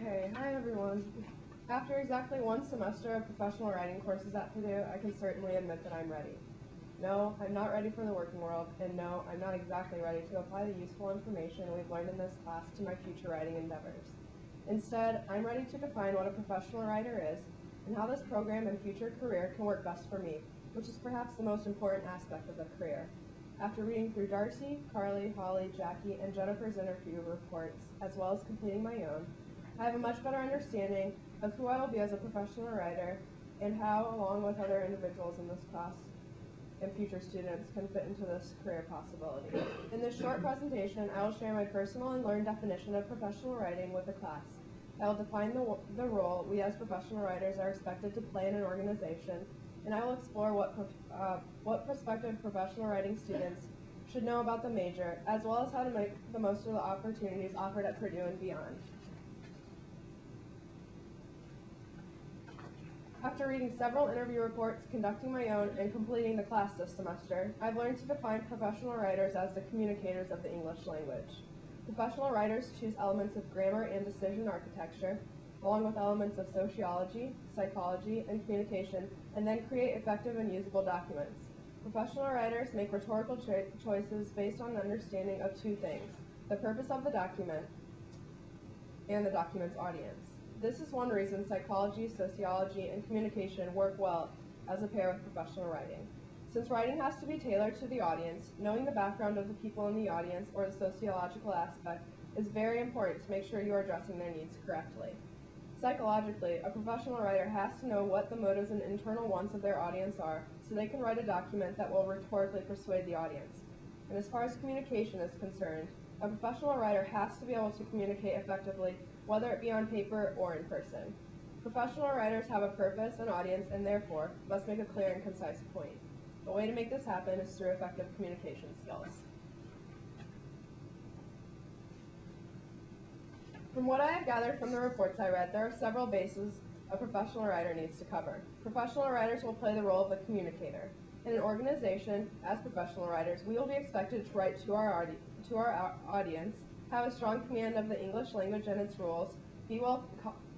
Okay, hi everyone. After exactly one semester of professional writing courses at Purdue, I can certainly admit that I'm ready. No, I'm not ready for the working world, and no, I'm not exactly ready to apply the useful information we've learned in this class to my future writing endeavors. Instead, I'm ready to define what a professional writer is and how this program and future career can work best for me, which is perhaps the most important aspect of the career. After reading through Darcy, Carly, Holly, Jackie, and Jennifer's interview reports, as well as completing my own, I have a much better understanding of who I will be as a professional writer and how, along with other individuals in this class and future students, can fit into this career possibility. In this short presentation, I will share my personal and learned definition of professional writing with the class. I will define the role we as professional writers are expected to play in an organization, and I will explore what prospective professional writing students should know about the major, as well as how to make the most of the opportunities offered at Purdue and beyond. After reading several interview reports, conducting my own, and completing the class this semester, I've learned to define professional writers as the communicators of the English language. Professional writers choose elements of grammar and decision architecture, along with elements of sociology, psychology, and communication, and then create effective and usable documents. Professional writers make rhetorical choices based on the understanding of two things: the purpose of the document and the document's audience. This is one reason psychology, sociology, and communication work well as a pair with professional writing. Since writing has to be tailored to the audience, knowing the background of the people in the audience or the sociological aspect is very important to make sure you are addressing their needs correctly. Psychologically, a professional writer has to know what the motives and internal wants of their audience are so they can write a document that will rhetorically persuade the audience. And as far as communication is concerned, a professional writer has to be able to communicate effectively, whether it be on paper or in person. Professional writers have a purpose and audience and therefore must make a clear and concise point. The way to make this happen is through effective communication skills. From what I have gathered from the reports I read, there are several bases a professional writer needs to cover. Professional writers will play the role of a communicator. In an organization, as professional writers, we will be expected to write to our audience, have a strong command of the English language and its rules, be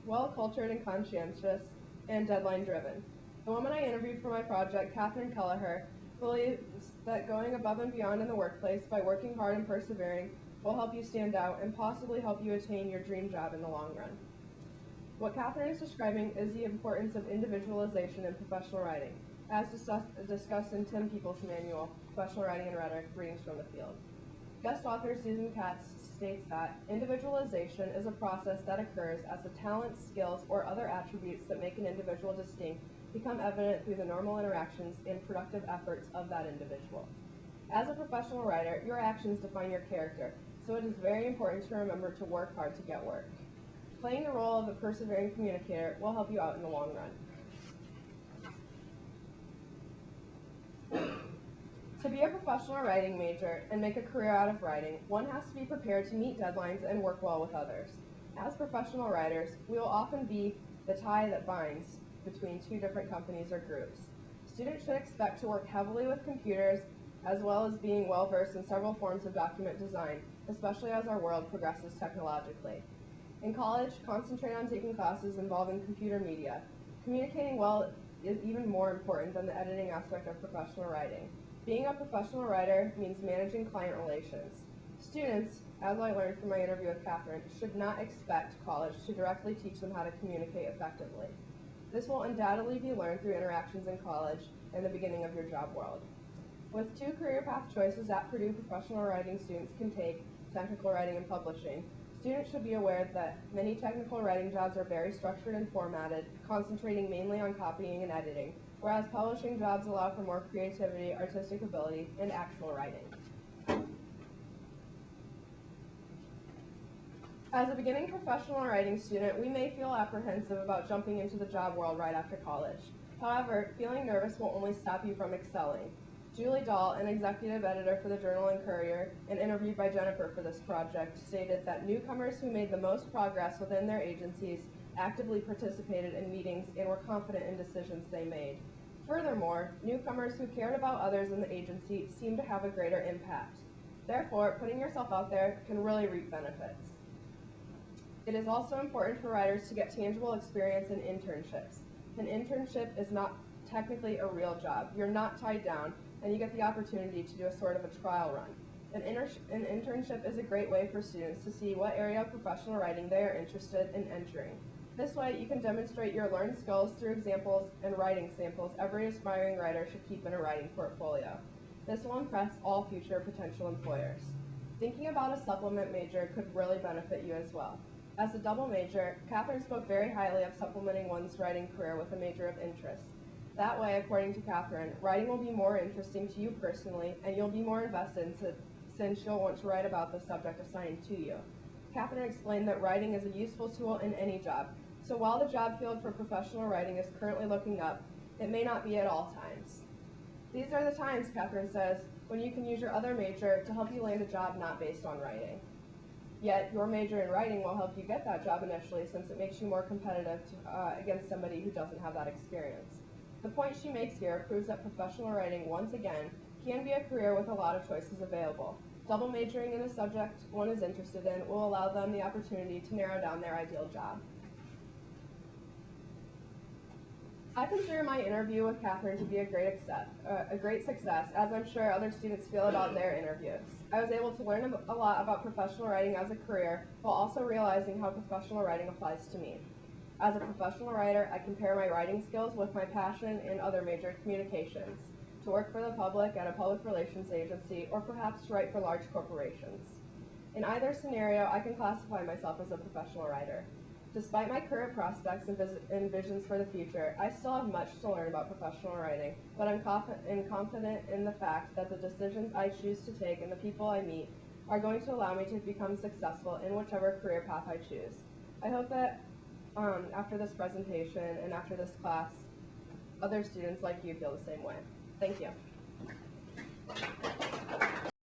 well-cultured and conscientious, and deadline-driven. The woman I interviewed for my project, Catherine Kelleher, believes that going above and beyond in the workplace by working hard and persevering will help you stand out and possibly help you attain your dream job in the long run. What Catherine is describing is the importance of individualization in professional writing, as discussed in Tim Peoples' manual, Professional Writing and Rhetoric, Readings from the Field. Guest author Susan Katz states that individualization is a process that occurs as the talents, skills, or other attributes that make an individual distinct become evident through the normal interactions and productive efforts of that individual. As a professional writer, your actions define your character, so it is very important to remember to work hard to get work. Playing the role of a persevering communicator will help you out in the long run. To be a professional writing major and make a career out of writing, one has to be prepared to meet deadlines and work well with others. As professional writers, we will often be the tie that binds between two different companies or groups. Students should expect to work heavily with computers, as well as being well-versed in several forms of document design, especially as our world progresses technologically. In college, concentrate on taking classes involving computer media. Communicating well is even more important than the editing aspect of professional writing. Being a professional writer means managing client relations. Students, as I learned from my interview with Catherine, should not expect college to directly teach them how to communicate effectively. This will undoubtedly be learned through interactions in college and the beginning of your job world. With two career path choices at Purdue professional writing students can take, technical writing and publishing, students should be aware that many technical writing jobs are very structured and formatted, concentrating mainly on copying and editing, whereas publishing jobs allow for more creativity, artistic ability, and actual writing. As a beginning professional writing student, we may feel apprehensive about jumping into the job world right after college. However, feeling nervous will only stop you from excelling. Julie Dahl, an executive editor for the Journal and Courier and interviewed by Jennifer for this project, stated that newcomers who made the most progress within their agencies actively participated in meetings and were confident in decisions they made. Furthermore, newcomers who cared about others in the agency seemed to have a greater impact. Therefore, putting yourself out there can really reap benefits. It is also important for writers to get tangible experience in internships. An internship is not technically a real job. You're not tied down, and you get the opportunity to do a sort of a trial run. An internship is a great way for students to see what area of professional writing they are interested in entering. This way, you can demonstrate your learned skills through examples and writing samples every aspiring writer should keep in a writing portfolio. This will impress all future potential employers. Thinking about a supplement major could really benefit you as well. As a double major, Catherine spoke very highly of supplementing one's writing career with a major of interest. That way, according to Catherine, writing will be more interesting to you personally, and you'll be more invested since you'll want to write about the subject assigned to you. Catherine explained that writing is a useful tool in any job, so while the job field for professional writing is currently looking up, it may not be at all times. These are the times, Catherine says, when you can use your other major to help you land a job not based on writing. Yet, your major in writing will help you get that job initially since it makes you more competitive against somebody who doesn't have that experience. The point she makes here proves that professional writing, once again, can be a career with a lot of choices available. Double majoring in a subject one is interested in will allow them the opportunity to narrow down their ideal job. I consider my interview with Catherine to be a great success, as I'm sure other students feel about their interviews. I was able to learn a lot about professional writing as a career, while also realizing how professional writing applies to me. As a professional writer, I compare my writing skills with my passion in other major communications, to work for the public at a public relations agency, or perhaps to write for large corporations. In either scenario, I can classify myself as a professional writer. Despite my current prospects and visions for the future, I still have much to learn about professional writing, but I'm confident in the fact that the decisions I choose to take and the people I meet are going to allow me to become successful in whichever career path I choose. I hope that after this presentation and after this class, other students like you feel the same way. Thank you.